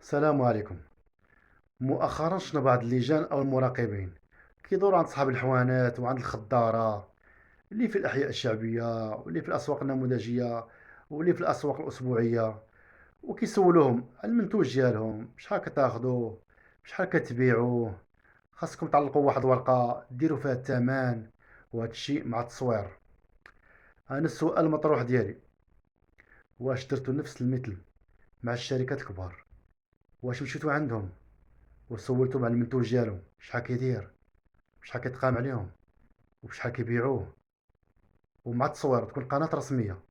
السلام عليكم. مؤخرا شفنا بعض اللجان او المراقبين كيدوروا عند صحاب الحوانات وعند الخضارة اللي في الاحياء الشعبية واللي في الاسواق النموذجية واللي في الاسواق الاسبوعية، وكيسولوهم على المنتوج ديالهم، شحال كتاخدوه، شحال كتبيعوه، خاصكم تعلقوا واحد الورقة ديروا فيها الثمن وهذا الشيء مع التصوير. انا السؤال المطروح ديالي: واش درتوا نفس المثل مع الشركات الكبار؟ واش مشيتوا عندهم وسولتهم على المنتوج ديالهم شحال كيدير، شحال كيتقام عليهم، وبشحال كيبيعوه، ومع التصوير تكون قناة رسمية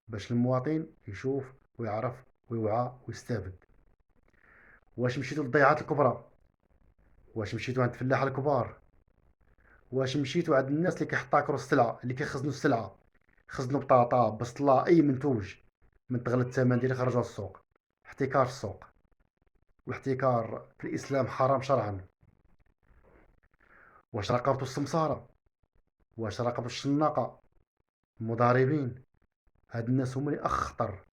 باش المواطن يشوف ويعرف ويوعى ويستافد؟ واش مشيتوا للضيعات الكبرى؟ واش مشيتوا عند الفلاحة الكبار؟ واش مشيتوا عند الناس اللي كيحتكروا السلعة، اللي كيخزنوا السلعة، خزنوا بطاطا، بصلة، اي منتوج من تغلى الثمن ديال يخرجوا للسوق؟ احتكار السوق، والاحتكار في الاسلام حرام شرعا. واش راقبتوا السمسارة؟ واش راقبتوا الشناقة، المضاربين؟ هاد الناس هما اللي اخطر،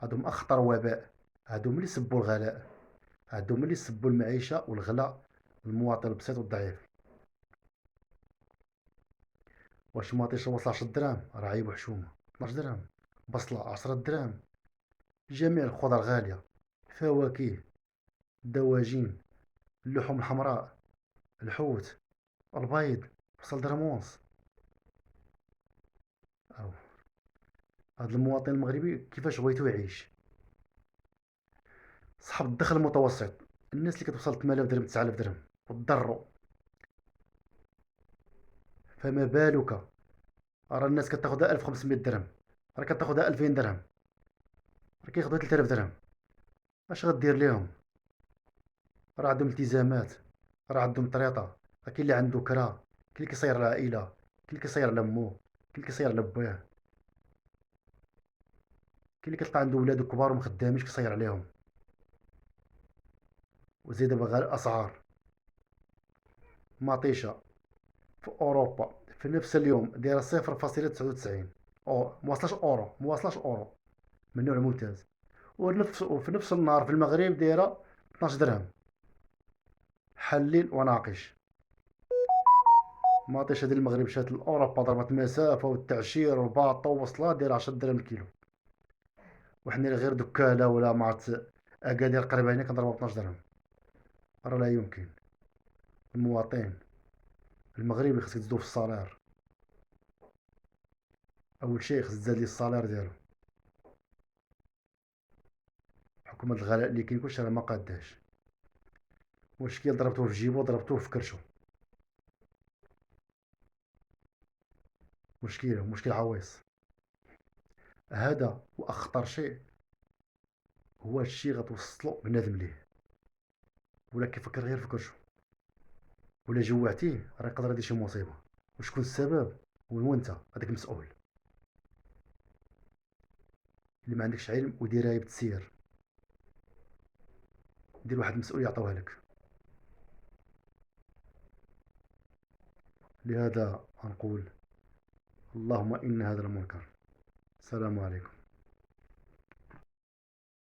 هادوم اخطر وباء، هادوم اللي سبوا الغلاء، هادوم اللي سبوا المعيشه والغلاء المواطن البسيط والضعيف. واش ما عطيش البصله 10 دراهم راه عيب وحشومه؟ 12 درهم بصله 10 دراهم. جميع الخضر غاليه، فواكه، الدواجن، اللحوم الحمراء، الحوت، البيض، بصل درهم ونص. أو هاد المواطن المغربي كيفاش بغيتو يعيش؟ صحاب الدخل المتوسط، الناس اللي كتوصل 8000 درهم 9000 درهم وتضروا، فما بالك راه الناس كتاخدها 1500 درهم، راه كتاخدها 2000 درهم، راه كياخدوها 3000 درهم. اش غدير ليهم؟ راه عندهم التزامات، راه عندهم طريطه، راه كاين اللي عنده كرا، كاين اللي كيصير العائله، كاين اللي كيصير على مو، كاين اللي كيصير على باه، كاين اللي كتلقى عنده ولاد كبار ومخدامينش كيصير عليهم. وزيد بغى الاسعار، مطيشه في اوروبا في نفس اليوم دايره 0.99 او موصلاش اورو، موصلاش اورو من نوع ممتاز. وفي نفس النهار في المغرب دايره 12 درهم. حلل وناقش. ماطيش هذه المغرب شات لاوروبا، ضربت مسافه والتعشير والباطو وصلات داير 10 درهم الكيلو، وحنا غير دكاله ولا معرفت اكادير قريبه هنا كنضربها ب 12 درهم. راه لا يمكن. المواطن المغربي خصك تزيدو في الصالير. اول شيء خص تزاد ليه الصالير ديالو. حكم هاد الغلاء اللي كاين كلشي راه ما قاداش. مشكل ضربتوه في جيبو ضربتوه في كرشو. مشكله مشكل عويص. هذا واخطر شيء هو هادشي غتوصلو بنادم ليه، ولا كيفكر غير في كرشو، ولا جوعتيه راه يقدر يدير شي مصيبه. وشكون السبب؟ هو انت هذاك المسؤول اللي ما عندكش علم ودرايه بالتسيير. دير واحد المسؤول يعطوها لك. لهذا نقول اللهم إن هذا المنكر. السلام عليكم.